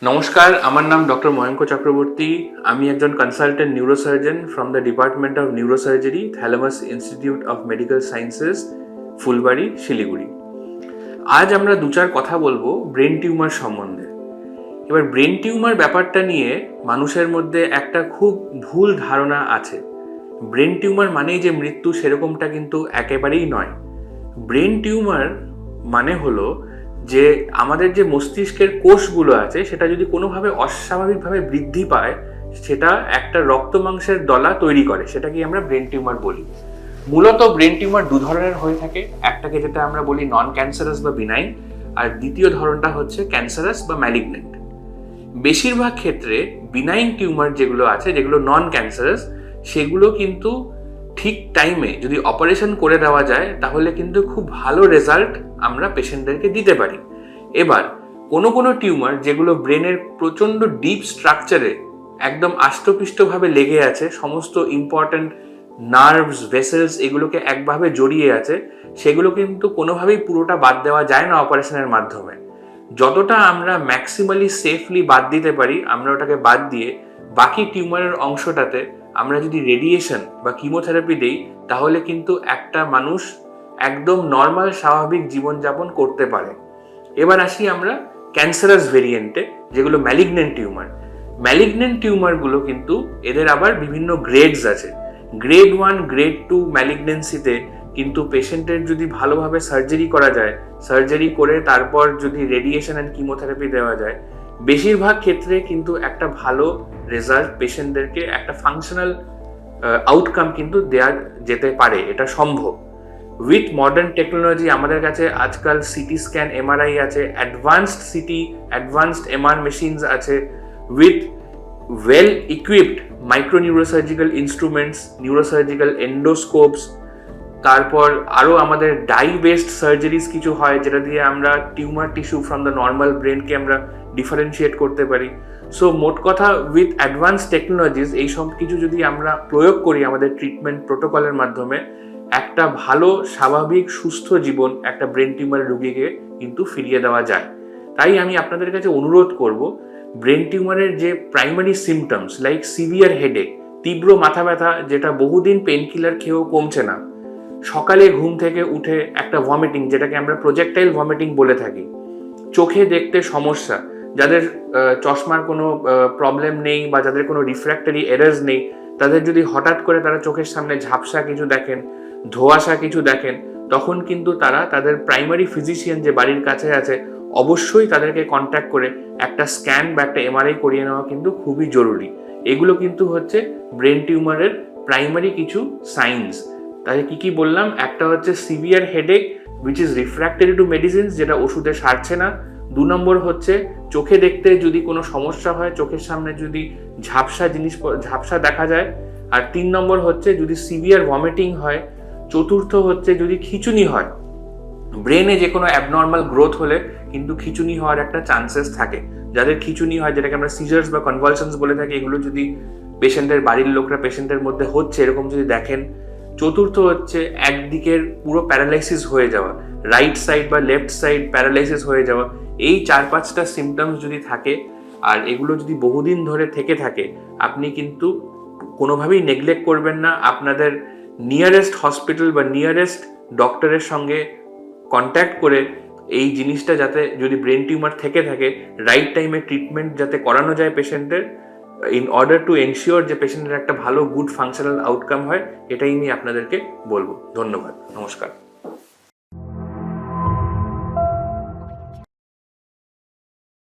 নমস্কার, আমার নাম ডক্টর ময়ঙ্ক চক্রবর্তী। আমি একজন consultant neurosurgeon from the department of neurosurgery, thalamus institute of medical sciences, Phulbari, Siliguri. আজ আমরা দু চার কথা বলবো ব্রেন টিউমার সম্বন্ধে। এবার ব্রেন টিউমার ব্যাপারটা নিয়ে মানুষের মধ্যে একটা খুব ভুল ধারণা আছে। ব্রেন টিউমার মানেই যে মৃত্যু, সেরকমটা কিন্তু একেবারেই নয়। ব্রেন টিউমার মানে হলো যে আমাদের যে মস্তিষ্কের কোষগুলো আছে সেটা যদি কোনোভাবে অস্বাভাবিকভাবে বৃদ্ধি পায়, সেটা একটা রক্ত মাংসের দলা তৈরি করে, সেটাকে আমরা ব্রেন টিউমার বলি। মূলত ব্রেন টিউমার দু ধরনের হয়ে থাকে, একটাকে যেটা আমরা বলি নন ক্যান্সারাস বা বিনাইন, আর দ্বিতীয় ধরনটা হচ্ছে ক্যান্সারাস বা ম্যালিগন্যান্ট। বেশিরভাগ ক্ষেত্রে বিনাইন টিউমার যেগুলো আছে, যেগুলো নন ক্যান্সারাস, সেগুলো কিন্তু ঠিক টাইমে যদি অপারেশন করে দেওয়া যায় তাহলে কিন্তু খুব ভালো রেজাল্ট আমরা পেশেন্টদেরকে দিতে পারি। এবার কোনো কোনো টিউমার যেগুলো ব্রেনের প্রচণ্ড ডিপ স্ট্রাকচারে একদম আষ্টপৃষ্টভাবে লেগে আছে, সমস্ত ইম্পর্ট্যান্ট নার্ভস, ভেসেলস এগুলোকে একভাবে জড়িয়ে আছে, সেগুলো কিন্তু কোনোভাবেই পুরোটা বাদ দেওয়া যায় না অপারেশনের মাধ্যমে। যতটা আমরা ম্যাক্সিমালি সেফলি বাদ দিতে পারি আমরা ওটাকে বাদ দিয়ে বাকি টিউমারের অংশটাতে আমরা যদি রেডিয়েশন বা কিমোথেরাপি দিই, তাহলে কিন্তু একটা মানুষ একদম নর্মাল স্বাভাবিক জীবনযাপন করতে পারে। এবার আসি আমরা ক্যান্সারাস ভেরিয়েন্টে, যেগুলো ম্যালিগন্যান্ট টিউমার। ম্যালিগন্যান্ট টিউমারগুলো কিন্তু এদের আবার বিভিন্ন গ্রেডস আছে। গ্রেড 1, গ্রেড 2 ম্যালিগন্যান্সিতে কিন্তু পেশেন্টের যদি ভালোভাবে সার্জারি করা যায়, সার্জারি করে তারপর যদি রেডিয়েশন অ্যান্ড কিমোথেরাপি দেওয়া যায়, বেশিরভাগ ক্ষেত্রে কিন্তু একটা ভালো রেজাল্ট পেশেন্টদেরকে, একটা ফাংশনাল আউটকাম কিন্তু দেওয়া যেতে পারে, এটা সম্ভব। উইথ মডার্ন টেকনোলজি আমাদের কাছে আজকাল সিটি স্ক্যান, এমআরআই আছে, advanced CT, advanced MR machines আছে, with well equipped micro neurosurgical instruments, neurosurgical endoscopes. তারপর আরও আমাদের ডাই বেসড সার্জারিজ কিছু হয়, যেটা দিয়ে আমরা tumour tissue from the normal ব্রেনকে আমরা ডিফারেন্সিয়েট করতে পারি। সো মোট কথা, উইথ অ্যাডভান্স টেকনোলজিস এই সব কিছু যদি আমরা প্রয়োগ করি আমাদের ট্রিটমেন্ট প্রোটোকলের মাধ্যমে, একটা ভালো স্বাভাবিক সুস্থ জীবন একটা ব্রেন টিউমার রোগীকে কিন্তু ফিরিয়ে দেওয়া যায়। তাই আমি আপনাদের কাছে অনুরোধ করব, ব্রেন টিউমারের যে primary symptoms like severe headache, তীব্র মাথা ব্যথা যেটা বহুদিন পেন কিলার খেয়েও কমছে না, সকালে ঘুম থেকে উঠে একটা ভমিটিং, যেটাকে আমরা প্রজেক্টাইল ভমিটিং বলে থাকি, চোখে দেখতে সমস্যা, যাদের চশমার কোনো প্রবলেম নেই বা যাদের কোনো রিফ্র্যাক্টরি এরার্স নেই, তাদের যদি হঠাৎ করে তারা চোখের সামনে ঝাপসা কিছু দেখেন, ধোঁয়াশা কিছু দেখেন, তখন কিন্তু তারা তাদের প্রাইমারি ফিজিশিয়ান যে বাড়ির কাছে আছে অবশ্যই তাদেরকে কন্ট্যাক্ট করে একটা স্ক্যান বা একটা এমআরআই করিয়ে নেওয়া কিন্তু খুবই জরুরি। এগুলো কিন্তু হচ্ছে ব্রেন টিউমারের প্রাইমারি কিছু সাইন্স। তাহলে কি কি বললাম? একটা হচ্ছে severe headache which is refractory to medicines, যেটা ওষুধে সারছে না। 2 নম্বর হচ্ছে চোখে দেখতে যদি কোনো সমস্যা হয়, চোখের সামনে যদি ঝাপসা দেখা যায়। আর 3 নম্বর হচ্ছে যদি সিভিয়ার ভমিটিং হয়। চতুর্থ হচ্ছে যদি খিঁচুনি হয়। ব্রেনে যে কোনো অ্যাবনর্মাল গ্রোথ হলে কিন্তু খিঁচুনি হওয়ার একটা চান্সেস থাকে। যাদের খিঁচুনি হয়, যেটাকে আমরা সিজার্স বা কনভালশনস বলে থাকি, এগুলো যদি পেশেন্টের বাড়ির লোকরা পেশেন্টের মধ্যে হচ্ছে এরকম যদি দেখেন। চতুর্থ হচ্ছে একদিকের পুরো প্যারালাইসিস হয়ে যাওয়া, রাইট সাইড বা লেফট সাইড প্যারালাইসিস হয়ে যাওয়া। এই 4-5টা সিমটমস যদি থাকে আর এগুলো যদি বহুদিন ধরে থেকে থাকে, আপনি কিন্তু কোনোভাবেই নেগলেক্ট করবেন না। আপনাদের নিয়ারেস্ট হসপিটাল বা নিয়ারেস্ট ডক্টরের সঙ্গে কন্ট্যাক্ট করে এই জিনিসটা, যাতে যদি ব্রেন টিউমার থেকে থাকে, রাইট টাইমে ট্রিটমেন্ট যাতে করানো যায় পেশেন্টের, ইন অর্ডার টু এনশিওর যে পেশেন্টের একটা ভালো গুড ফাংশনাল আউটকাম হয়, এটাই আমি আপনাদেরকে বলবো। ধন্যবাদ, নমস্কার।